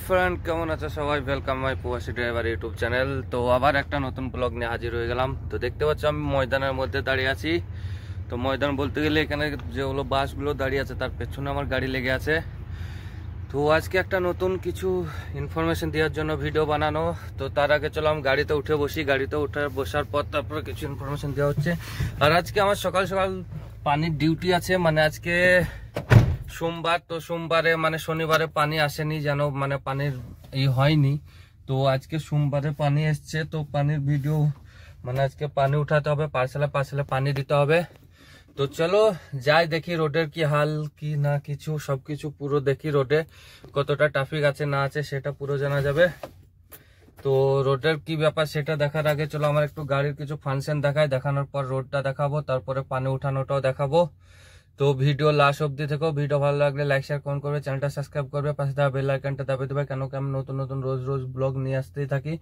Friend কেমন আছো সবাই, ওয়েলকাম মাই প্রবাসী ড্রাইভার ইউটিউব চ্যানেল। তো আবার একটা নতুন ব্লগ নিয়ে হাজির হয়ে গেলাম। তো দেখতে পাচ্ছ আমি ময়দানের মধ্যে দাঁড়িয়ে আছি। তো ময়দান বলতে গেলে এখানে যেগুলো বাসগুলো দাঁড়িয়ে আছে তার পেছনে আমার গাড়ি লেগে আছে। তো আজকে একটা নতুন কিছু ইনফরমেশন দেওয়ার জন্য ভিডিও বানানো। তো তার আগে চলো আমি গাড়িতে উঠে বসি। গাড়িতে উঠে বসার পর তারপরে কিছু ইনফরমেশন দেওয়া হচ্ছে। আর আজকে আমার সকাল সকাল পানির ডিউটি আছে, মানে আজকে সোমবার। তো সোমবারে মানে শনিবারে পানি আসেনি, যেন মানে পানির হয়নি। তো আজকে সোমবারে পানি এসছে। তো পানির ভিডিও মানে আজকে পানি উঠাতে হবে, পার্সেলে পার্সেলে পানি দিতে হবে। তো চলো যাই দেখি রোডের কি হাল কি না, কিছু সবকিছু পুরো দেখি, রোডে কতটা ট্রাফিক আছে না আছে সেটা পুরো জানা যাবে। তো রোডের কি ব্যাপার সেটা দেখার আগে চলো আমার একটু গাড়ির কিছু ফাংশন দেখায়, দেখানোর পর রোডটা দেখাবো, তারপরে পানি উঠানোটাও দেখাবো। তো ভিডিও লাস্ট অব্দি থেকো। ভিডিও ভালো লাগলে লাইক শেয়ার কমেন্ট করবে, চ্যানেলটা সাবস্ক্রাইব করবে, পাশে থাকা বেল আইকনটা দাবিয়ে দেবে, কেন কি আমি নতুন নতুন রোজ রোজ ব্লগ নিয়ে আসতেই থাকি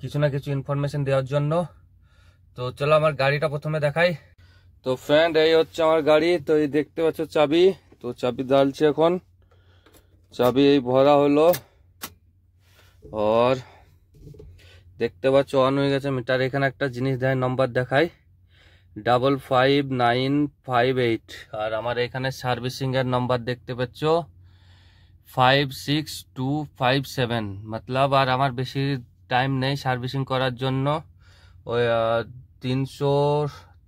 কিছু না কিছু ইনফরমেশন দেওয়ার জন্য। তো চলো আমার গাড়িটা প্রথমে দেখাই। তো ফ্রেন্ড এই হচ্ছে আমার গাড়ি। তো এই দেখতে পাচ্ছ চাবি। তো চাবি ডালছে এখন, চাবি এই ভরা হলো। আর দেখতে পাচ্ছ অন হয়ে গেছে মিটার। এখানে একটা জিনিস দেয়, নম্বর দেখায় 55958। আর আমার এখানে সার্ভিসিং এর নম্বর দেখতে পাচ্ছ 56257। মতলব আর আমার বেশি টাইম নেই সার্ভিসিং করার জন্য। ওই 300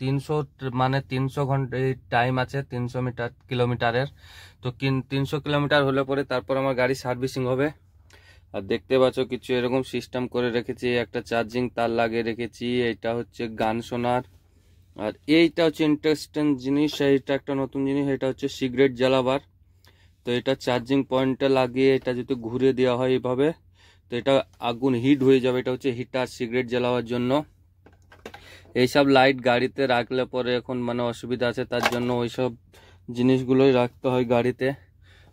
300 মানে 300 ঘন্টা টাইম আছে, 300 কিলোমিটারের। তো 300 কিলোমিটার হলে পরে তারপর আমার গাড়ি সার্ভিসিং হবে। আর দেখতে পাচ্ছ কিছু এরকম সিস্টেম করে রেখেছি, একটা চার্জিং তার লাগিয়ে রেখেছি, এটা হচ্ছে গান শোনার। আর এইটা হচ্ছে ইন্টারেস্টিং জিনিস, এইটা একটা নতুন জিনিস, এটা হচ্ছে সিগারেট জ্বালাবার। তো এটা চার্জিং পয়েন্টে লাগিয়ে এটা যদি ঘুরে দেওয়া হয় এইভাবে, তো এটা আগুন হিট হয়ে যাবে। এটা হচ্ছে হিটার সিগারেট জ্বালাবার জন্য। এইসব লাইট গাড়িতে রাখলে পরে এখন মানে অসুবিধা আছে, তার জন্য ওইসব জিনিসগুলোই রাখতে হয় গাড়িতে।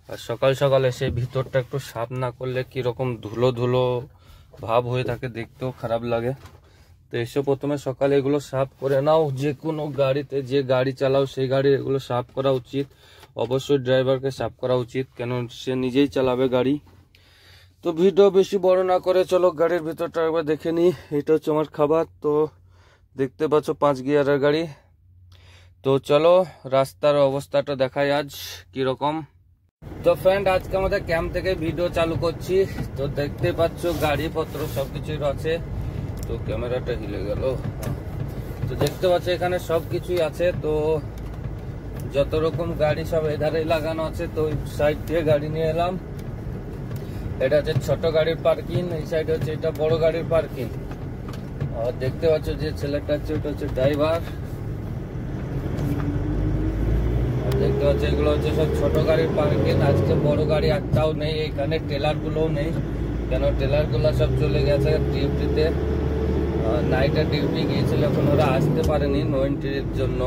আর সকাল সকাল এসে ভিতরটা একটু সাফ না করলে কীরকম ধুলো ধুলো ভাব হয়ে থাকে, দেখতেও খারাপ লাগে। তো এসে প্রথমে সকালে এগুলো সাফ করে নাও। যে কোনো গাড়িতে যে গাড়ি চালাও সেই গাড়ি এগুলো সাফ করা উচিত। অবশ্যই ড্রাইভারকে সাফ করা উচিত, কেন সে নিজেই চালাবে গাড়ি। তো ভিডিও বেশি বড় না করে চলো গাড়ির ভিতরটা একবার দেখে নিই। এটা হচ্ছে আমার খাবার। তো দেখতে পাচ্ছ 5 গিয়ারের গাড়ি। তো চলো রাস্তার অবস্থাটা দেখাই আজ কিরকম। তো ফ্রেন্ড আজকে আমাদের ক্যাম্প থেকে ভিডিও চালু করছি। তো দেখতে পাচ্ছ গাড়িপত্র সবকিছুই আছে। তো ক্যামেরাটা হিলে গেল। তো দেখতে পাচ্ছ এখানে সবকিছুই আছে। তো যত রকম গাড়ি সব এধারে লাগানো আছে। তো সাইড দিয়ে গাড়ি নিয়ে এলাম। এটা হচ্ছে ছোট গাড়ির পার্কিং, এই সাইডে হচ্ছে এটা বড় গাড়ির পার্কিং। আর দেখতে পাচ্ছ যে ছেলেটা আছে ওটা হচ্ছে ড্রাইভার। আর দেখতে পাচ্ছ এগুলো হচ্ছে সব ছোট গাড়ির পার্কিং। আজকে বড় গাড়ি একটাও নেই, এখানে টেলার গুলোও নেই, কেন টেলার গুলো সব চলে গেছে ডিউটিতে। নাইটের ডিউটি গিয়েছিল, এখন ওরা আসতে পারেনি নো এন্ট্রির জন্য।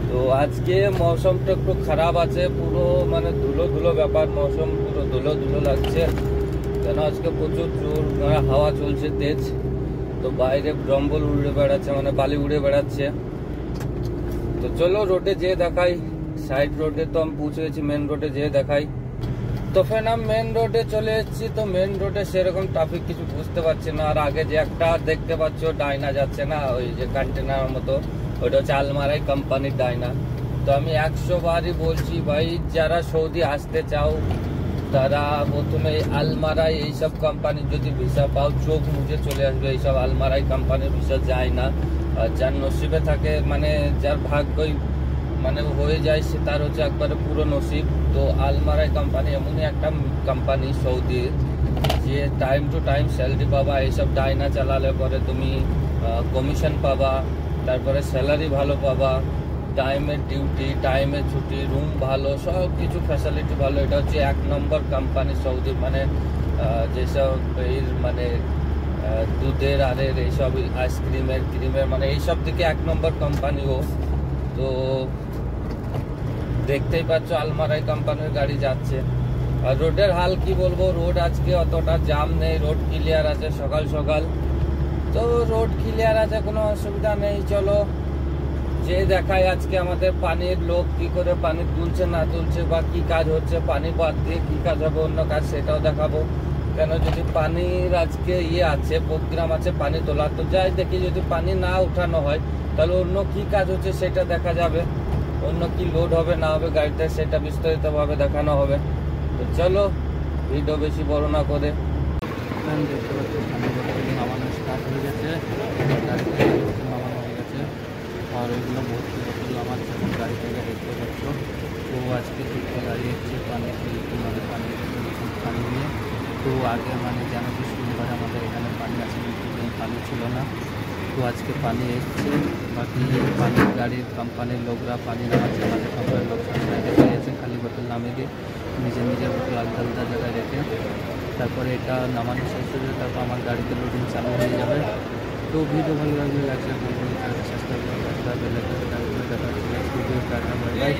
তো আজকে মৌসুমটা একটু খারাপ আছে, পুরো মানে ধুলো ধুলো ব্যাপার, মৌসুম পুরো ধুলো ধুলো লাগছে, কেন আজকে প্রচুর জোর হাওয়া চলছে তেজ। তো বাইরে ডম্বল উড়ে বেড়াচ্ছে, মানে বালি উড়ে বেড়াচ্ছে। তো চলো রোডে যেয়ে দেখাই। সাইড রোডে তো আমি পৌঁছে গেছি, মেন রোডে যেয়ে দেখাই। তো ফের আমি মেন রোডে চলে এসেছি। তো মেন রোডে সেরকম ট্রাফিক কিছু বুঝতে পারছি না। আর আগে যে একটা দেখতে পাচ্ছ ডাইনা যাচ্ছে না, ওই যে কন্টেনার মতো, ওইটা হচ্ছে আলমারাই কোম্পানির ডাইনা। তো আমি 100 বারই বলছি ভাই, যারা সৌদি আসতে চাও তারা প্রথমে আলমারাই এইসব কোম্পানির যদি ভিসা পাও, চোখ মুজে চলে আসবে। এইসব আলমারাই কোম্পানির ভিসা যায় না। আর যার নসিবে থাকে, মানে যার ভাগ্যই মানে হয়ে যায়, সে তার হচ্ছে একবারে পুরো নসিব। তো আলমারাই কোম্পানি এমনই একটা কোম্পানি সৌদির, যে টাইম টু টাইম স্যালারি পাবা। এইসব ডাইনা চালালে পরে তুমি কমিশন পাবা, তারপরে স্যালারি ভালো পাবা, টাইমের ডিউটি, টাইমের ছুটি, রুম ভালো, সব কিছু ফ্যাসিলিটি ভালো। এটা হচ্ছে 1 নম্বর কোম্পানি সৌদি, মানে যেসব এর মানে দুধের আরের এইসব আইসক্রিমের ক্রিমের মানে এইসব দিকে 1 নম্বর কোম্পানিও। তো দেখতেই পাচ্ছ আলমারাই কোম্পানির গাড়ি যাচ্ছে। আর রোডের হাল কি বলবো, রোড আজকে অতটা জাম নেই, রোড ক্লিয়ার আছে সকাল সকাল। তো রোড ক্লিয়ার আছে, কোনো অসুবিধা নেই। চলো যে দেখায় আজকে আমাদের পানির লোক কি করে পানি তুলছে না তুলছে বা কি কাজ হচ্ছে, পানি বাদ দিয়ে কি কাজ হবে অন্য কাজ সেটাও দেখাবো। কেন যদি পানির আজকে আছে, প্রোগ্রাম আছে পানি তোলা, তো যাই দেখি যদি পানি না উঠানো হয় তাহলে অন্য কি কাজ হচ্ছে সেটা দেখা যাবে, অন্য কি লোড হবে না হবে গাড়িতে সেটা বিস্তারিতভাবে দেখানো হবে। তো চলো ভিডিও বেশি বড় না করে দেখতে পাচ্ছি নামানো স্টার্ট হয়ে গেছে, নামানো হয়ে গেছে আর ওইগুলো ভর্তি বোতল আমার গাড়ি থেকে দেখতে পাচ্ছ। তো আজকে দুটো গাড়ি এসছে পানি মানে পানি নিয়ে। তো আগে মানে যেন কি সোমবার আমাদের এখানে পানি আছে, পানি ছিল না, তো আজকে পানি এসছে। বাকি পানির গাড়ির কোম্পানির লোকরা পানি নামাচ্ছে, মানে কোম্পানির লোক রেখে দিয়েছে খালি বোতল নামিয়ে দিয়ে নিজের বোতল আলাদা আলাদা জায়গায় রেখে, তারপরে এটা নামানো শেষ হয়ে যাবে, তারপর আমার গাড়িতে লোডিং চালু হয়ে যাবে। তো ভিডিও ভালো লাগলে লাইক শেয়ার করবেন, সাবস্ক্রাইব করবেন, বেল আইকন টাচ করে দেখা হচ্ছে next video. Tata bye bye.